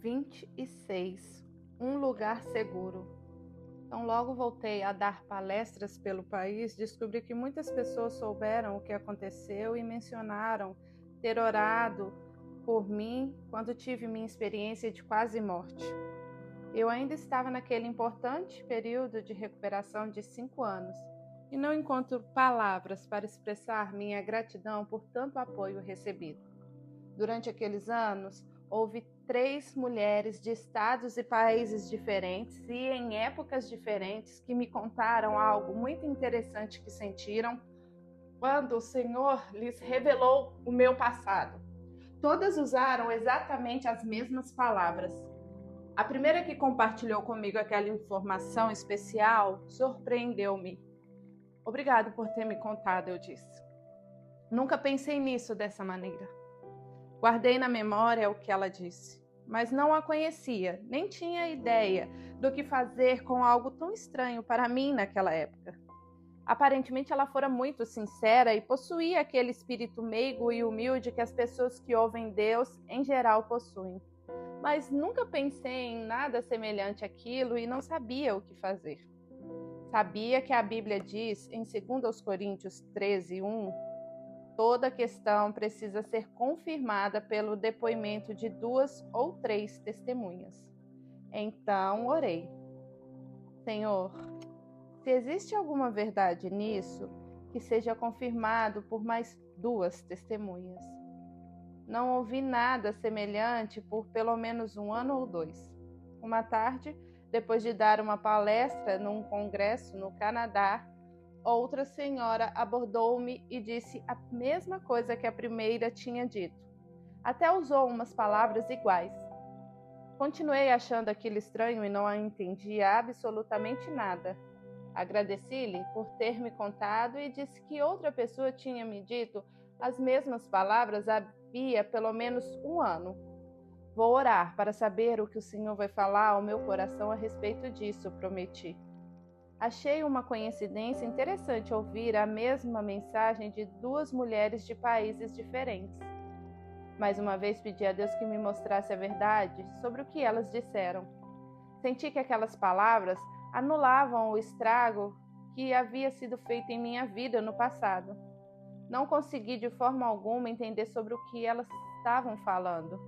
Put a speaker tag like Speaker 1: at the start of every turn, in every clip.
Speaker 1: 26. Um lugar seguro. Então, logo voltei a dar palestras pelo país, descobri que muitas pessoas souberam o que aconteceu e mencionaram ter orado por mim quando tive minha experiência de quase morte. Eu ainda estava naquele importante período de recuperação de 5 anos e não encontro palavras para expressar minha gratidão por tanto apoio recebido. Durante aqueles anos, houve 3 mulheres de estados e países diferentes e em épocas diferentes que me contaram algo muito interessante que sentiram quando o Senhor lhes revelou o meu passado. Todas usaram exatamente as mesmas palavras. A primeira que compartilhou comigo aquela informação especial surpreendeu-me. Obrigado por ter me contado, eu disse. Nunca pensei nisso dessa maneira. Guardei na memória o que ela disse, mas não a conhecia, nem tinha ideia do que fazer com algo tão estranho para mim naquela época. Aparentemente ela fora muito sincera e possuía aquele espírito meigo e humilde que as pessoas que ouvem Deus em geral possuem. Mas nunca pensei em nada semelhante àquilo e não sabia o que fazer. Sabia que a Bíblia diz em 2 Coríntios 13:1, toda questão precisa ser confirmada pelo depoimento de 2 ou 3 testemunhas. Então orei. Senhor, se existe alguma verdade nisso, que seja confirmado por mais 2 testemunhas. Não ouvi nada semelhante por pelo menos 1 ano ou 2. Uma tarde, depois de dar uma palestra num congresso no Canadá, outra senhora abordou-me e disse a mesma coisa que a primeira tinha dito. Até usou umas palavras iguais. Continuei achando aquilo estranho e não entendia absolutamente nada. Agradeci-lhe por ter me contado e disse que outra pessoa tinha me dito as mesmas palavras havia pelo menos 1 ano. Vou orar para saber o que o Senhor vai falar ao meu coração a respeito disso, prometi. Achei uma coincidência interessante ouvir a mesma mensagem de 2 mulheres de países diferentes. Mais uma vez pedi a Deus que me mostrasse a verdade sobre o que elas disseram. Senti que aquelas palavras anulavam o estrago que havia sido feito em minha vida no passado. Não consegui de forma alguma entender sobre o que elas estavam falando.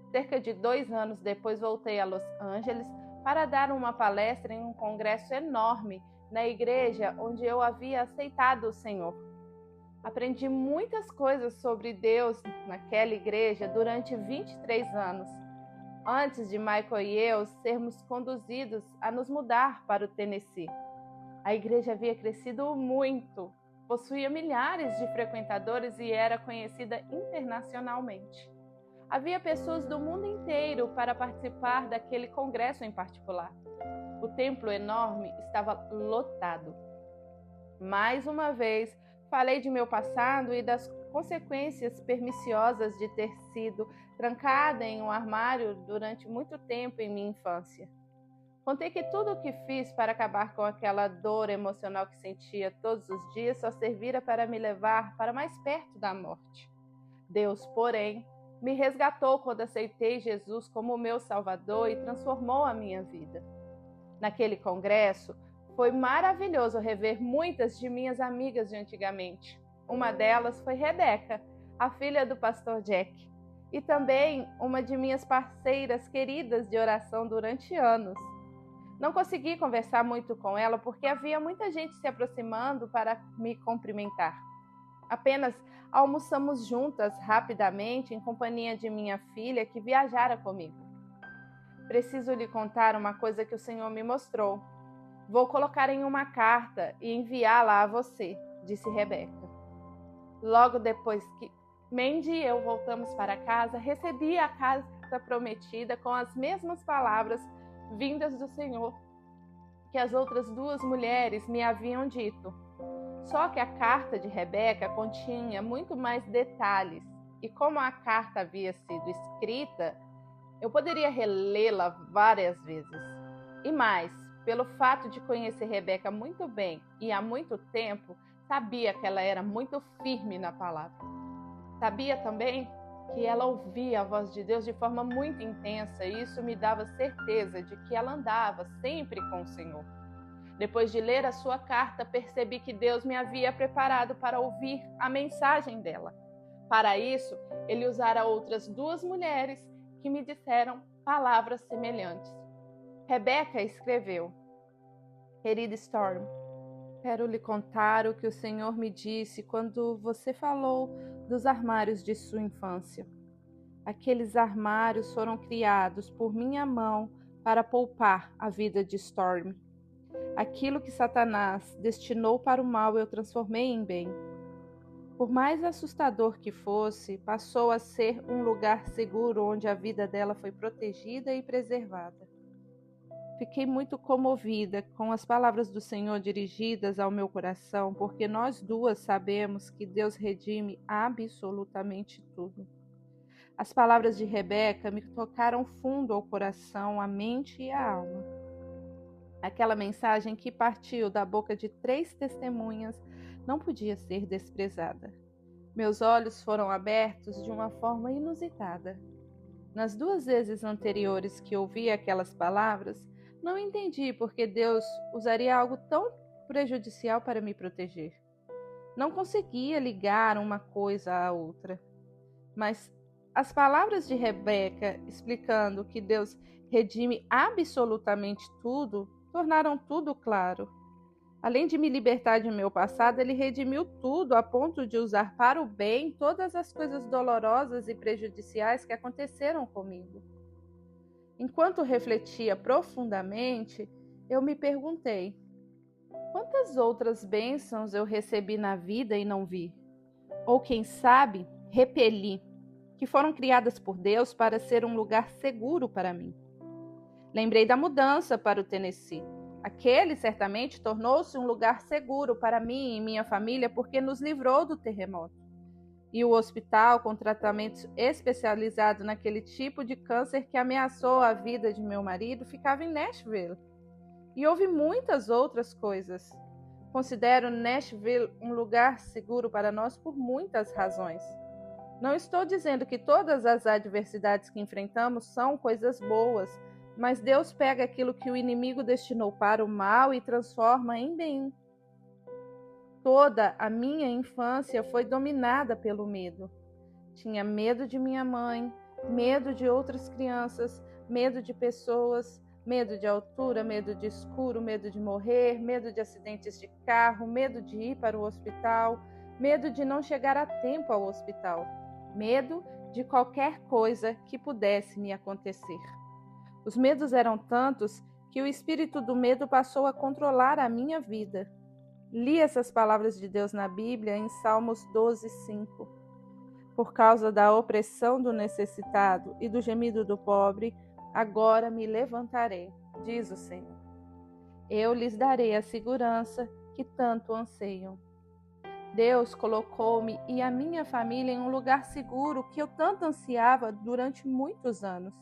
Speaker 1: Cerca de 2 anos depois voltei a Los Angeles para dar uma palestra em um congresso enorme na igreja onde eu havia aceitado o Senhor. Aprendi muitas coisas sobre Deus naquela igreja durante 23 anos, antes de Michael e eu sermos conduzidos a nos mudar para o Tennessee. A igreja havia crescido muito, possuía milhares de frequentadores e era conhecida internacionalmente. Havia pessoas do mundo inteiro para participar daquele congresso em particular. O templo enorme estava lotado. Mais uma vez, falei de meu passado e das consequências perniciosas de ter sido trancada em um armário durante muito tempo em minha infância. Contei que tudo o que fiz para acabar com aquela dor emocional que sentia todos os dias só servira para me levar para mais perto da morte. Deus, porém, me resgatou quando aceitei Jesus como meu Salvador e transformou a minha vida. Naquele congresso, foi maravilhoso rever muitas de minhas amigas de antigamente. Uma delas foi Rebeca, a filha do pastor Jack, e também uma de minhas parceiras queridas de oração durante anos. Não consegui conversar muito com ela porque havia muita gente se aproximando para me cumprimentar. Apenas almoçamos juntas rapidamente em companhia de minha filha que viajara comigo. Preciso lhe contar uma coisa que o Senhor me mostrou. Vou colocar em uma carta e enviá-la a você, disse Rebeca. Logo depois que Mandy e eu voltamos para casa, recebi a carta prometida com as mesmas palavras vindas do Senhor que as outras 2 mulheres me haviam dito. Só que a carta de Rebeca continha muito mais detalhes, e como a carta havia sido escrita, eu poderia relê-la várias vezes. E mais, pelo fato de conhecer Rebeca muito bem e há muito tempo, sabia que ela era muito firme na palavra. Sabia também que ela ouvia a voz de Deus de forma muito intensa, e isso me dava certeza de que ela andava sempre com o Senhor. Depois de ler a sua carta, percebi que Deus me havia preparado para ouvir a mensagem dela. Para isso, ele usara outras 2 mulheres que me disseram palavras semelhantes. Rebeca escreveu: Querida Storm, quero lhe contar o que o Senhor me disse quando você falou dos armários de sua infância. Aqueles armários foram criados por minha mão para poupar a vida de Storm. Aquilo que Satanás destinou para o mal eu transformei em bem. Por mais assustador que fosse, passou a ser um lugar seguro onde a vida dela foi protegida e preservada. Fiquei muito comovida com as palavras do Senhor dirigidas ao meu coração, porque nós 2 sabemos que Deus redime absolutamente tudo. As palavras de Rebeca me tocaram fundo ao coração, à mente e à alma. Aquela mensagem que partiu da boca de 3 testemunhas não podia ser desprezada. Meus olhos foram abertos de uma forma inusitada. Nas 2 vezes anteriores que ouvi aquelas palavras, não entendi por que Deus usaria algo tão prejudicial para me proteger. Não conseguia ligar uma coisa à outra. Mas as palavras de Rebeca explicando que Deus redime absolutamente tudo, tornaram tudo claro. Além de me libertar de meu passado, ele redimiu tudo a ponto de usar para o bem todas as coisas dolorosas e prejudiciais que aconteceram comigo. Enquanto refletia profundamente, eu me perguntei: quantas outras bênçãos eu recebi na vida e não vi? Ou quem sabe, repeli, que foram criadas por Deus para ser um lugar seguro para mim. Lembrei da mudança para o Tennessee. Aquele certamente tornou-se um lugar seguro para mim e minha família porque nos livrou do terremoto. E o hospital com tratamento especializado naquele tipo de câncer que ameaçou a vida de meu marido ficava em Nashville. E houve muitas outras coisas. Considero Nashville um lugar seguro para nós por muitas razões. Não estou dizendo que todas as adversidades que enfrentamos são coisas boas, mas Deus pega aquilo que o inimigo destinou para o mal e transforma em bem. Toda a minha infância foi dominada pelo medo. Tinha medo de minha mãe, medo de outras crianças, medo de pessoas, medo de altura, medo de escuro, medo de morrer, medo de acidentes de carro, medo de ir para o hospital, medo de não chegar a tempo ao hospital, medo de qualquer coisa que pudesse me acontecer. Os medos eram tantos que o espírito do medo passou a controlar a minha vida. Li essas palavras de Deus na Bíblia em Salmos 12:5. Por causa da opressão do necessitado e do gemido do pobre, agora me levantarei, diz o Senhor. Eu lhes darei a segurança que tanto anseiam. Deus colocou-me e a minha família em um lugar seguro que eu tanto ansiava durante muitos anos.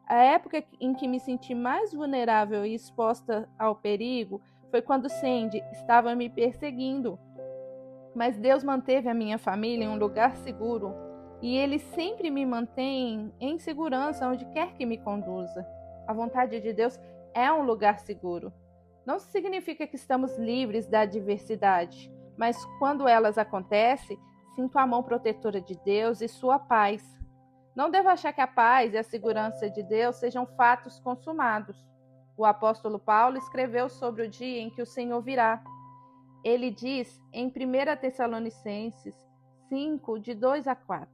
Speaker 1: A época em que me senti mais vulnerável e exposta ao perigo foi quando Sandy estava me perseguindo. Mas Deus manteve a minha família em um lugar seguro e Ele sempre me mantém em segurança onde quer que me conduza. A vontade de Deus é um lugar seguro. Não significa que estamos livres da adversidade, mas quando elas acontecem, sinto a mão protetora de Deus e sua paz. Não devo achar que a paz e a segurança de Deus sejam fatos consumados. O apóstolo Paulo escreveu sobre o dia em que o Senhor virá. Ele diz em 1 Tessalonicenses 5, de 2 a 4: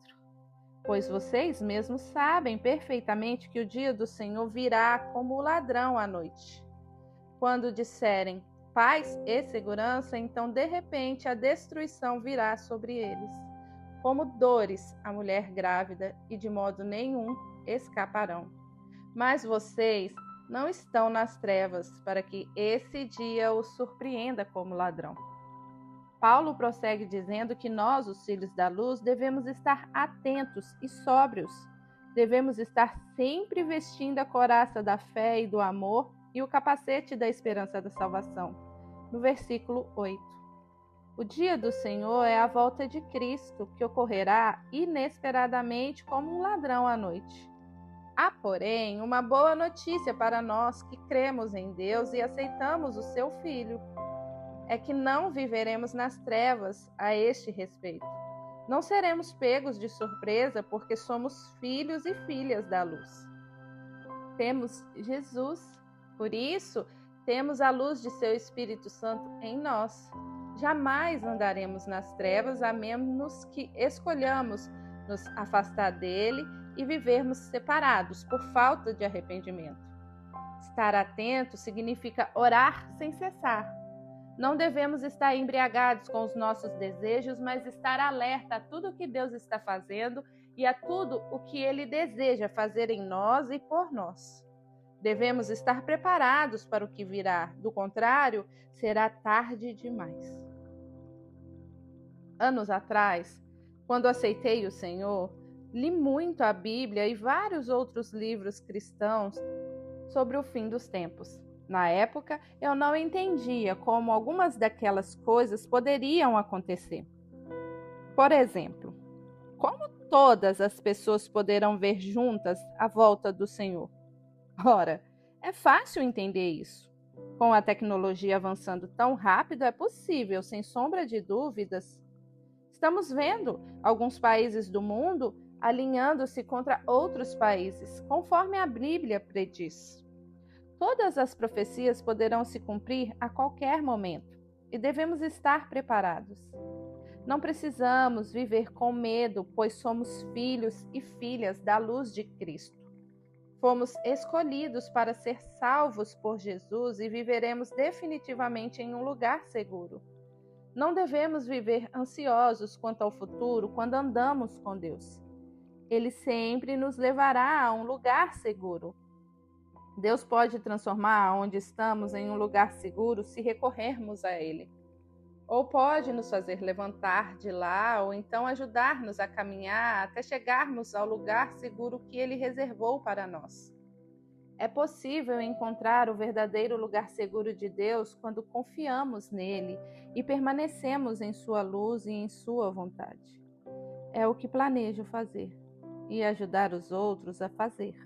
Speaker 1: Pois vocês mesmos sabem perfeitamente que o dia do Senhor virá como o ladrão à noite. Quando disserem paz e segurança, então de repente a destruição virá sobre eles. Como dores a mulher grávida, e de modo nenhum escaparão. Mas vocês não estão nas trevas, para que esse dia os surpreenda como ladrão. Paulo prossegue dizendo que nós, os filhos da luz, devemos estar atentos e sóbrios. Devemos estar sempre vestindo a couraça da fé e do amor e o capacete da esperança da salvação. No versículo 8. O dia do Senhor é a volta de Cristo, que ocorrerá inesperadamente como um ladrão à noite. Há, porém, uma boa notícia para nós que cremos em Deus e aceitamos o seu Filho. É que não viveremos nas trevas a este respeito. Não seremos pegos de surpresa porque somos filhos e filhas da luz. Temos Jesus, por isso temos a luz de seu Espírito Santo em nós. Jamais andaremos nas trevas a menos que escolhamos nos afastar dele e vivermos separados por falta de arrependimento. Estar atento significa orar sem cessar. Não devemos estar embriagados com os nossos desejos, mas estar alerta a tudo o que Deus está fazendo e a tudo o que Ele deseja fazer em nós e por nós. Devemos estar preparados para o que virá, do contrário, será tarde demais. Anos atrás, quando aceitei o Senhor, li muito a Bíblia e vários outros livros cristãos sobre o fim dos tempos. Na época, eu não entendia como algumas daquelas coisas poderiam acontecer. Por exemplo, como todas as pessoas poderão ver juntas a volta do Senhor? Ora, é fácil entender isso. Com a tecnologia avançando tão rápido, é possível, sem sombra de dúvidas. Estamos vendo alguns países do mundo alinhando-se contra outros países, conforme a Bíblia prediz. Todas as profecias poderão se cumprir a qualquer momento e devemos estar preparados. Não precisamos viver com medo, pois somos filhos e filhas da luz de Cristo. Fomos escolhidos para ser salvos por Jesus e viveremos definitivamente em um lugar seguro. Não devemos viver ansiosos quanto ao futuro quando andamos com Deus. Ele sempre nos levará a um lugar seguro. Deus pode transformar onde estamos em um lugar seguro se recorrermos a Ele. Ou pode nos fazer levantar de lá, ou então ajudar-nos a caminhar até chegarmos ao lugar seguro que Ele reservou para nós. É possível encontrar o verdadeiro lugar seguro de Deus quando confiamos nele e permanecemos em sua luz e em sua vontade. É o que planejo fazer e ajudar os outros a fazer.